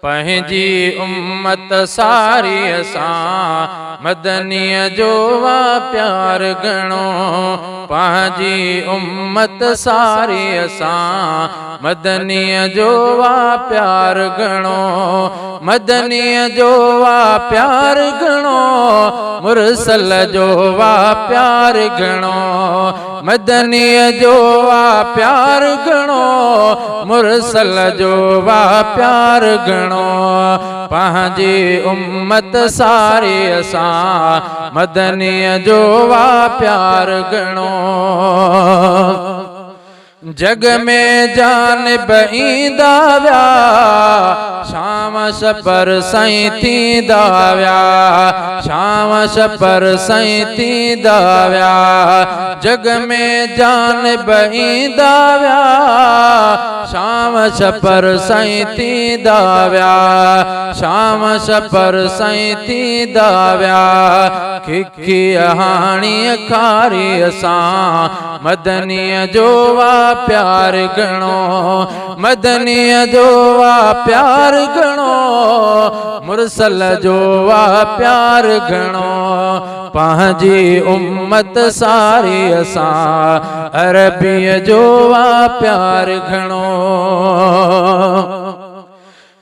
पंहिंजी उम्मत सारी असां मदनीअ जो वा प्यार घणो पंहिंजी उम्मत सारी असां मदनीअ जो वा प्यार घणो मदनीअ जो वा प्यार घणो मुरसल जो वा प्यार घणो मदनीअ जो वा प्यार घणो मुरसल जो वा प्यार घणो पंहिंजी उम्मत सारी असां मदनीअ जो वा प्यार घणो जग में जानिब ईंदा विया शाम छपर साईं थींदा विया शाम छपर साईं थींदा विया जग में जानिब ईंदा विया शाम छपर साईं थींदा विया शाम छपर साईं थींदा विया खिखी हाणी खारी असां मदनीअ जो वा प्यार घणो मदनीअ जो वा प्यार घणो मुरसल जो वा प्यार घणो पंहिंजी उम्मत सारी असां अरबीअ जो वा प्यार घणो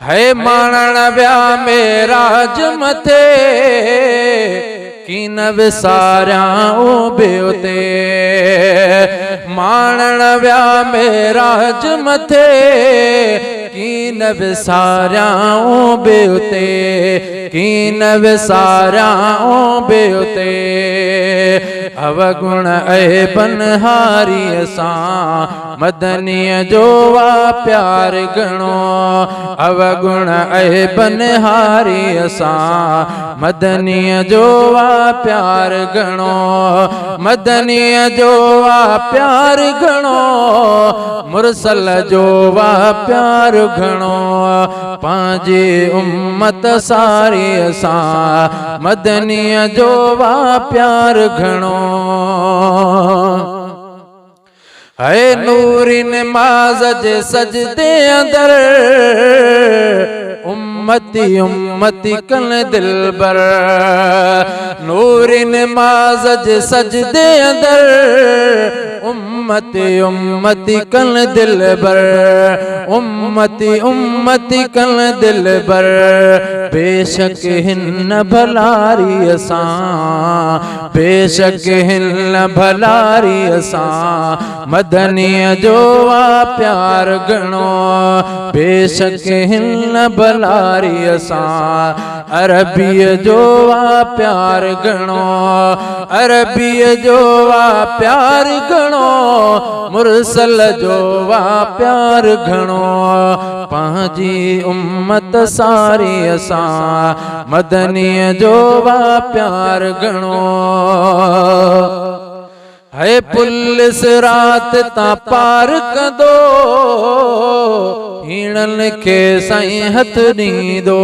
है माणण विया मेराज मथे की न विसारियां ॿियो ते माणण विया मेराज मथे की न विसारियां ॿियो ते की न विसारियां ॿियो ते अवगुण ऐबन हारी असां मदनीअ जो वा प्यार घणो अवगुण ऐबन हारी असां मदनीअ जो वा प्यार घणो मदनीअ जो वा प्यार घणो मुरसल जो वा प्यार घणो पंहिंजी उम्मत सारी असां मदनीअ जो वा प्यार घणो है नूरी नमाज जे सजदे अंदर उम्मती उम्मती कन दिलबर नूरी नमाज जे सजदे अंदर उम्मती उम्मती कन दिलबर उम्मती उम्मती कन दिलबर बेशक हिन भलारी असां बेशक हिन भलारी असां मदनीअ जो वा प्यार घणो बेशक हिन भलारी असां अरबीअ जो वा प्यार घणो अरबीअ जो वा प्यार घणो मुरसल जो वा प्यार घणो पंहिंजी उम्मत सारी असां मदनीअ जो वा प्यार घणो है पुलिस रात ता पार कंदो हीणन खे साईं हथ ॾींदो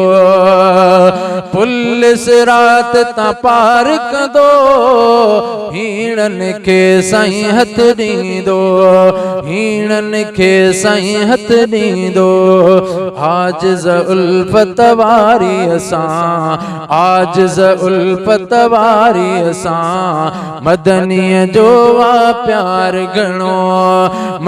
पुलिस रात ता पार कंदो हीणन खे साईं हथ ॾींदो हीणन खे साईं हथ ॾींदो आजिज़ उल्फत वारी असां आजिज़ उल्फत वारी असां मदनीअ जो वा प्यार घणो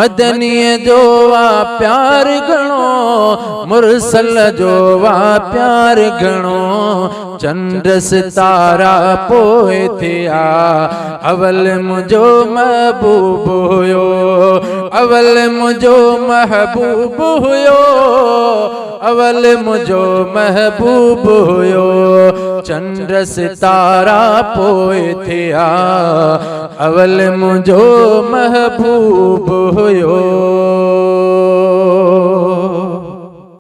मदनीअ जो वा प्यार घणो मुरसल जो वा प्यार घणो चंड सितारा पोइ थिया अवल मुंहिंजो महबूब हुयो अवल मुंहिंजो महबूब हुयो अवल मुंहिंजो महबूब हुयो चंड सितारा पोइ थिया अवल मुंहिंजो महबूब हुयो